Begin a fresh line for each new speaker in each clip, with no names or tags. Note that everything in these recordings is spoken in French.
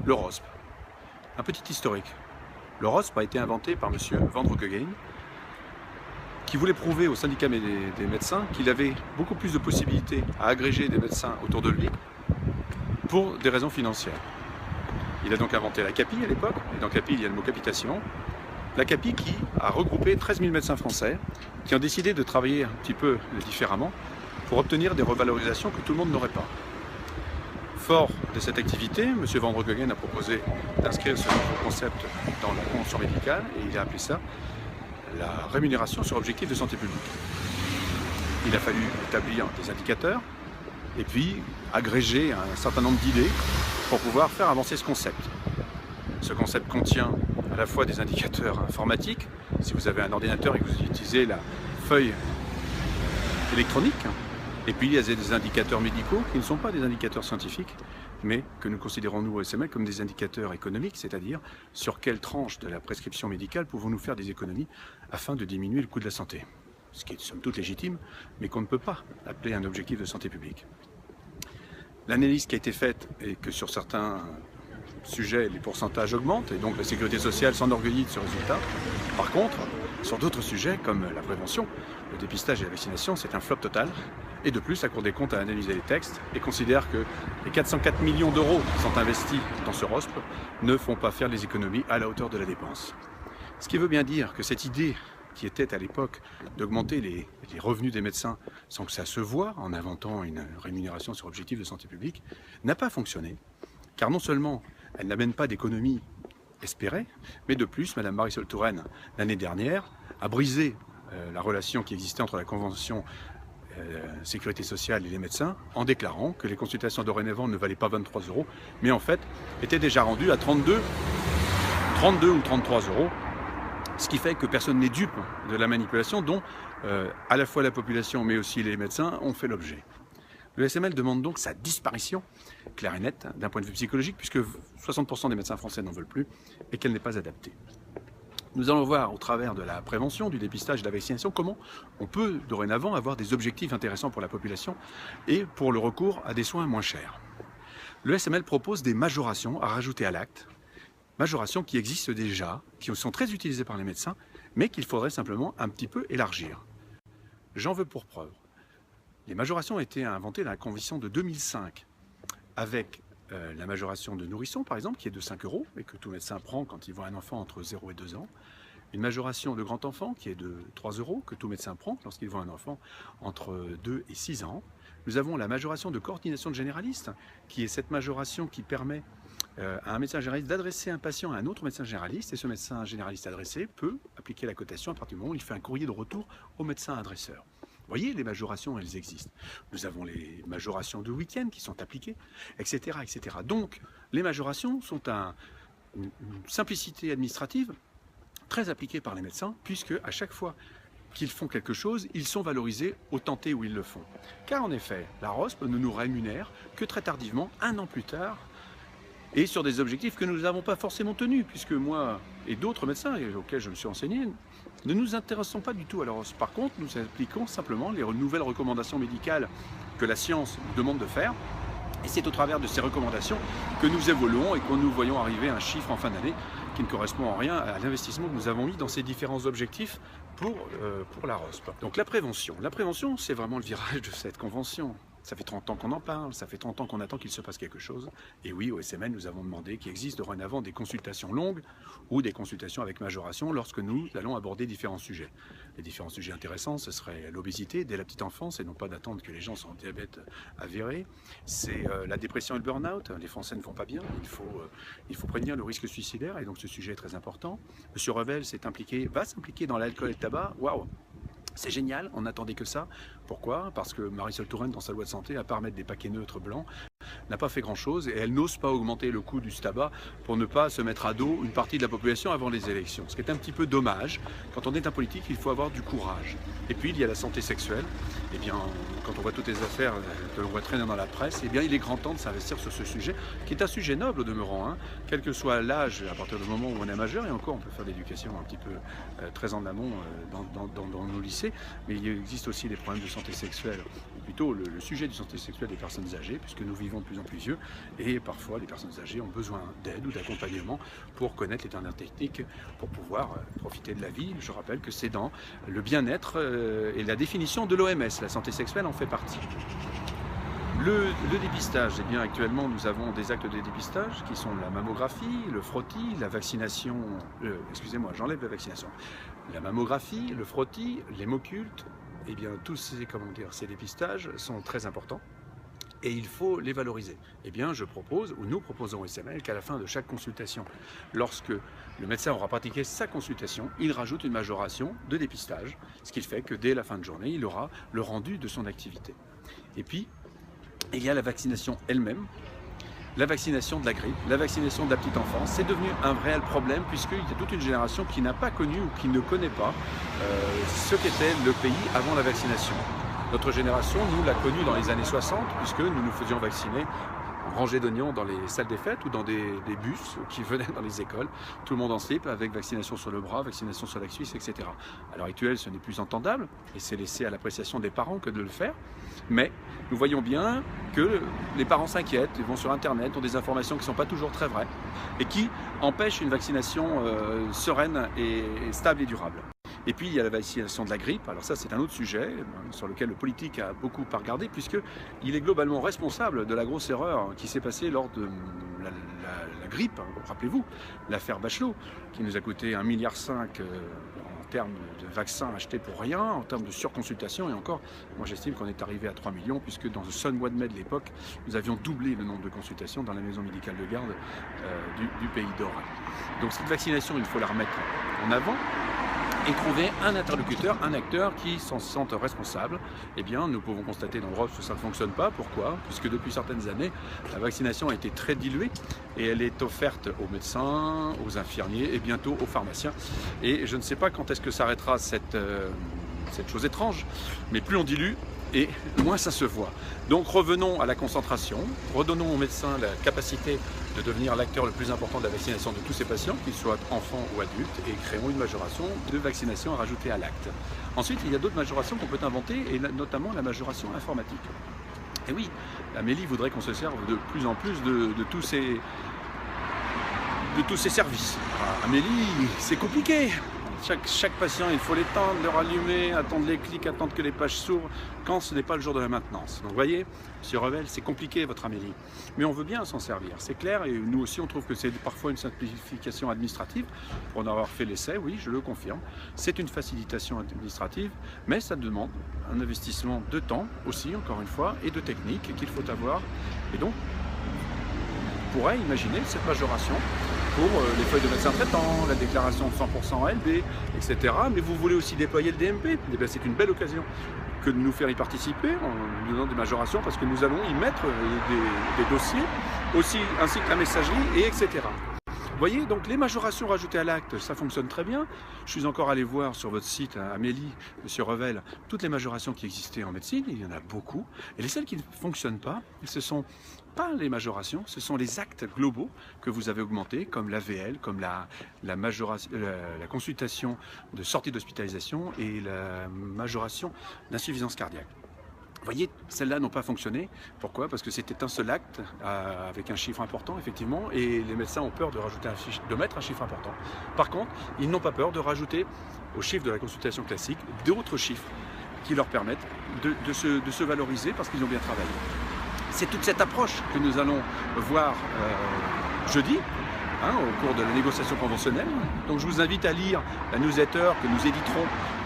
le ROSP. Un petit historique. Le ROSP a été inventé par M. Van Rockeghem, qui voulait prouver au syndicat des médecins qu'il avait beaucoup plus de possibilités à agréger des médecins autour de lui pour des raisons financières. Il a donc inventé la CAPI à l'époque, et dans CAPI il y a le mot capitation. La CAPI qui a regroupé 13 000 médecins français qui ont décidé de travailler un petit peu différemment pour obtenir des revalorisations que tout le monde n'aurait pas. Fort de cette activité, M. Van Rockeghem a proposé d'inscrire ce nouveau concept dans la convention médicale et il a appelé ça la rémunération sur objectif de santé publique. Il a fallu établir des indicateurs et puis agréger un certain nombre d'idées pour pouvoir faire avancer ce concept. Ce concept contient à la fois des indicateurs informatiques, si vous avez un ordinateur et que vous utilisez la feuille électronique, et puis il y a des indicateurs médicaux qui ne sont pas des indicateurs scientifiques, mais que nous considérons nous au SML comme des indicateurs économiques, c'est-à-dire sur quelle tranche de la prescription médicale pouvons-nous faire des économies afin de diminuer le coût de la santé. Ce qui est somme toute légitime, mais qu'on ne peut pas appeler un objectif de santé publique. L'analyse qui a été faite est que sur certains sujets, les pourcentages augmentent, et donc la sécurité sociale s'enorgueillit de ce résultat. Par contre, sur d'autres sujets, comme la prévention, le dépistage et la vaccination, c'est un flop total. Et de plus, la Cour des comptes a analysé les textes et considère que les 404 millions d'euros qui sont investis dans ce ROSP ne font pas faire les économies à la hauteur de la dépense. Ce qui veut bien dire que cette idée qui était à l'époque d'augmenter les revenus des médecins sans que ça se voie, en inventant une rémunération sur objectif de santé publique, n'a pas fonctionné. Car non seulement elle n'amène pas d'économies espérées, mais de plus, Mme Marisol Touraine, l'année dernière, a brisé la relation qui existait entre la Convention Sécurité sociale et les médecins en déclarant que les consultations dorénavant ne valaient pas 23 €, mais en fait étaient déjà rendues à 32 ou 33 €. Ce qui fait que personne n'est dupe de la manipulation dont à la fois la population mais aussi les médecins ont fait l'objet. Le SML demande donc sa disparition, claire et nette, d'un point de vue psychologique, puisque 60% des médecins français n'en veulent plus et qu'elle n'est pas adaptée. Nous allons voir au travers de la prévention, du dépistage et de la vaccination comment on peut dorénavant avoir des objectifs intéressants pour la population et pour le recours à des soins moins chers. Le SML propose des majorations à rajouter à l'acte, majorations qui existent déjà, qui sont très utilisées par les médecins, mais qu'il faudrait simplement un petit peu élargir. J'en veux pour preuve. Les majorations ont été inventées dans la convention de 2005, avec la majoration de nourrisson, par exemple, qui est de 5 € et que tout médecin prend quand il voit un enfant entre 0 et 2 ans. Une majoration de grand enfant qui est de 3 € que tout médecin prend lorsqu'il voit un enfant entre 2 et 6 ans. Nous avons la majoration de coordination de généraliste, qui est cette majoration qui permet à un médecin généraliste d'adresser un patient à un autre médecin généraliste, et ce médecin généraliste adressé peut appliquer la cotation à partir du moment où il fait un courrier de retour au médecin adresseur. Vous voyez, les majorations, elles existent. Nous avons les majorations de week-end qui sont appliquées, etc., etc. Donc, les majorations sont une simplicité administrative très appliquée par les médecins, puisque à chaque fois qu'ils font quelque chose, ils sont valorisés au temps T où ils le font. Car en effet, la ROSP ne nous rémunère que très tardivement, 1 an plus tard, et sur des objectifs que nous n'avons pas forcément tenus, puisque moi et d'autres médecins auxquels je me suis enseigné, ne nous intéressons pas du tout à la ROSP. Par contre, nous appliquons simplement les nouvelles recommandations médicales que la science nous demande de faire, et c'est au travers de ces recommandations que nous évoluons et que nous voyons arriver à un chiffre en fin d'année qui ne correspond en rien à l'investissement que nous avons mis dans ces différents objectifs pour la ROSP. Donc la prévention, c'est vraiment le virage de cette convention. Ça fait 30 ans qu'on en parle, ça fait 30 ans qu'on attend qu'il se passe quelque chose. Et oui, au SML, nous avons demandé qu'il existe dorénavant des consultations longues ou des consultations avec majoration lorsque nous allons aborder différents sujets. Les différents sujets intéressants, ce serait l'obésité dès la petite enfance, et non pas d'attendre que les gens soient en diabète avéré. C'est la dépression et le burn-out. Les Français ne vont pas bien, il faut prévenir le risque suicidaire, et donc ce sujet est très important. Monsieur Revel va s'impliquer dans l'alcool et le tabac. Waouh! C'est génial, on n'attendait que ça. Pourquoi? Parce que Marisol Touraine, dans sa loi de santé, à part mettre des paquets neutres blancs, n'a pas fait grand-chose, et elle n'ose pas augmenter le coût du tabac pour ne pas se mettre à dos une partie de la population avant les élections. Ce qui est un petit peu dommage. Quand on est un politique, il faut avoir du courage. Et puis, il y a la santé sexuelle. Eh bien, quand on voit toutes les affaires que l'on voit traîner dans la presse, eh bien, il est grand temps de s'investir sur ce sujet, qui est un sujet noble au demeurant, quel que soit l'âge, à partir du moment où on est majeur, et encore, on peut faire de l'éducation un petit peu très en amont dans nos lycées, mais il existe aussi des problèmes de santé sexuelle plutôt le sujet de santé sexuelle des personnes âgées, puisque nous vivons de plus en plus vieux, et parfois les personnes âgées ont besoin d'aide ou d'accompagnement pour connaître les dernières techniques, pour pouvoir profiter de la vie. Je rappelle que c'est dans le bien-être et la définition de l'OMS, la santé sexuelle en fait partie. Le dépistage, eh bien actuellement nous avons des actes de dépistage qui sont la mammographie, le frottis, la vaccination, excusez-moi j'enlève la vaccination, la mammographie, le frottis, l'hémoculte, eh bien tous ces dépistages sont très importants et il faut les valoriser. Eh bien je propose, ou nous proposons au SML qu'à la fin de chaque consultation, lorsque le médecin aura pratiqué sa consultation, il rajoute une majoration de dépistage, ce qui fait que dès la fin de journée, il aura le rendu de son activité. Et puis, il y a la vaccination elle-même, la vaccination de la grippe, la vaccination de la petite enfance. C'est devenu un réel problème puisqu'il y a toute une génération qui n'a pas connu ou qui ne connaît pas ce qu'était le pays avant la vaccination. Notre génération, nous, l'a connu dans les années 60 puisque nous nous faisions vacciner en rangée d'oignons dans les salles des fêtes ou dans des bus qui venaient dans les écoles, tout le monde en slip avec vaccination sur le bras, vaccination sur la cuisse, etc. À l'heure actuelle, ce n'est plus entendable et c'est laissé à l'appréciation des parents que de le faire. Mais nous voyons bien que les parents s'inquiètent, ils vont sur Internet, ont des informations qui ne sont pas toujours très vraies et qui empêchent une vaccination sereine et stable et durable. Et puis il y a la vaccination de la grippe, alors ça c'est un autre sujet sur lequel le politique a beaucoup à regarder puisqu'il est globalement responsable de la grosse erreur qui s'est passée lors de la grippe, rappelez-vous, l'affaire Bachelot, qui nous a coûté 1,5 milliard en termes de vaccins achetés pour rien, en termes de surconsultation et encore, moi j'estime qu'on est arrivé à 3 millions puisque dans le seul mois de mai de l'époque, nous avions doublé le nombre de consultations dans la maison médicale de garde du pays d'Oran. Donc cette vaccination, il faut la remettre en avant et trouver un interlocuteur, un acteur qui s'en sente responsable. Eh bien, nous pouvons constater dans l'Europe que ça ne fonctionne pas. Pourquoi? Puisque depuis certaines années, la vaccination a été très diluée et elle est offerte aux médecins, aux infirmiers et bientôt aux pharmaciens. Et je ne sais pas quand est-ce que s'arrêtera cette chose étrange, mais plus on dilue, et moins ça se voit. Donc revenons à la concentration, redonnons aux médecins la capacité de devenir l'acteur le plus important de la vaccination de tous ces patients, qu'ils soient enfants ou adultes, et créons une majoration de vaccination à rajouter à l'acte. Ensuite, il y a d'autres majorations qu'on peut inventer, et notamment la majoration informatique. Et oui, Amélie voudrait qu'on se serve de plus en plus de tous ces services. Amélie, c'est compliqué. Chaque patient, il faut l'étendre, le rallumer, attendre les clics, attendre que les pages s'ouvrent, quand ce n'est pas le jour de la maintenance. Donc vous voyez, M. Revel, c'est compliqué votre Amélie. Mais on veut bien s'en servir, c'est clair, et nous aussi on trouve que c'est parfois une simplification administrative. Pour en avoir fait l'essai, oui, je le confirme. C'est une facilitation administrative, mais ça demande un investissement de temps aussi, encore une fois, et de technique qu'il faut avoir. Et donc, on pourrait imaginer cette majoration pour les feuilles de médecin traitant, la déclaration de 100% LB, etc. Mais vous voulez aussi déployer le DMP, eh bien c'est une belle occasion que de nous faire y participer en nous donnant des majorations parce que nous allons y mettre des dossiers, aussi, ainsi que la messagerie, et etc. Vous voyez, donc les majorations rajoutées à l'acte, ça fonctionne très bien. Je suis encore allé voir sur votre site, Amélie, M. Revel, toutes les majorations qui existaient en médecine, il y en a beaucoup. Et les celles qui ne fonctionnent pas, ce sont pas les majorations, ce sont les actes globaux que vous avez augmentés, comme l'AVL, comme la consultation de sortie d'hospitalisation et la majoration d'insuffisance cardiaque. Vous voyez, celles-là n'ont pas fonctionné. Pourquoi? Parce que c'était un seul acte avec un chiffre important, effectivement, et les médecins ont peur de mettre un chiffre important. Par contre, ils n'ont pas peur de rajouter au chiffre de la consultation classique d'autres chiffres qui leur permettent de se valoriser parce qu'ils ont bien travaillé. C'est toute cette approche que nous allons voir jeudi, au cours de la négociation conventionnelle. Donc je vous invite à lire la newsletter que nous éditerons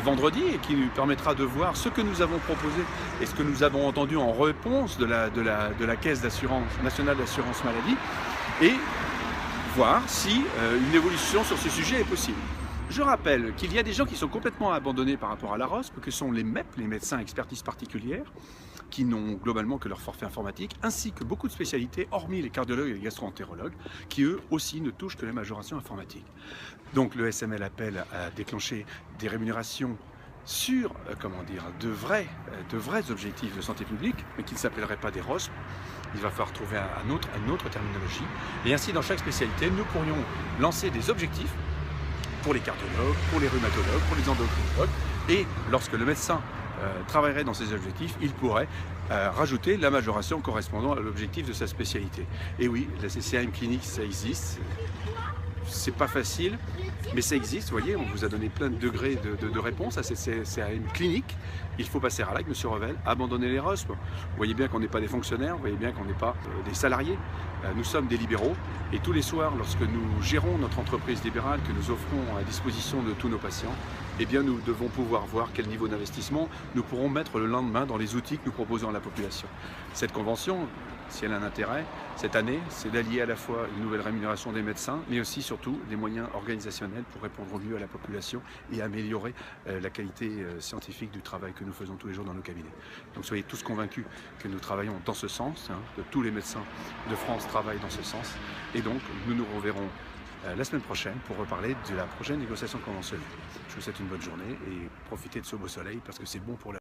vendredi et qui nous permettra de voir ce que nous avons proposé et ce que nous avons entendu en réponse de la Caisse nationale d'assurance maladie et voir si une évolution sur ce sujet est possible. Je rappelle qu'il y a des gens qui sont complètement abandonnés par rapport à la ROSP, que sont les MEP, les médecins à expertise particulière, qui n'ont globalement que leur forfait informatique, ainsi que beaucoup de spécialités, hormis les cardiologues et les gastro-entérologues, qui eux aussi ne touchent que les majorations informatiques. Donc le SML appelle à déclencher des rémunérations sur de vrais objectifs de santé publique, mais qui ne s'appelleraient pas des ROSP. Il va falloir trouver une autre terminologie. Et ainsi, dans chaque spécialité, nous pourrions lancer des objectifs pour les cardiologues, pour les rhumatologues, pour les endocrinologues. Et lorsque le médecin travaillerait dans ces objectifs, il pourrait rajouter la majoration correspondant à l'objectif de sa spécialité. Et oui, la CCAM clinique, ça existe. C'est pas facile, mais ça existe. Vous voyez, on vous a donné plein de degrés de réponse à cette CCAM clinique. Il faut passer à l'acte, Monsieur Revel, abandonner les ROSP. Vous voyez bien qu'on n'est pas des fonctionnaires, vous voyez bien qu'on n'est pas des salariés. Nous sommes des libéraux et tous les soirs, lorsque nous gérons notre entreprise libérale que nous offrons à disposition de tous nos patients, eh bien nous devons pouvoir voir quel niveau d'investissement nous pourrons mettre le lendemain dans les outils que nous proposons à la population. Cette convention, si elle a un intérêt, cette année, c'est d'allier à la fois une nouvelle rémunération des médecins, mais aussi surtout des moyens organisationnels pour répondre au mieux à la population et améliorer la qualité scientifique du travail que nous faisons tous les jours dans nos cabinets. Donc soyez tous convaincus que nous travaillons dans ce sens, que tous les médecins de France travaillent dans ce sens, et donc nous nous reverrons la semaine prochaine pour reparler de la prochaine négociation conventionnelle. Je vous souhaite une bonne journée et profitez de ce beau soleil parce que c'est bon pour la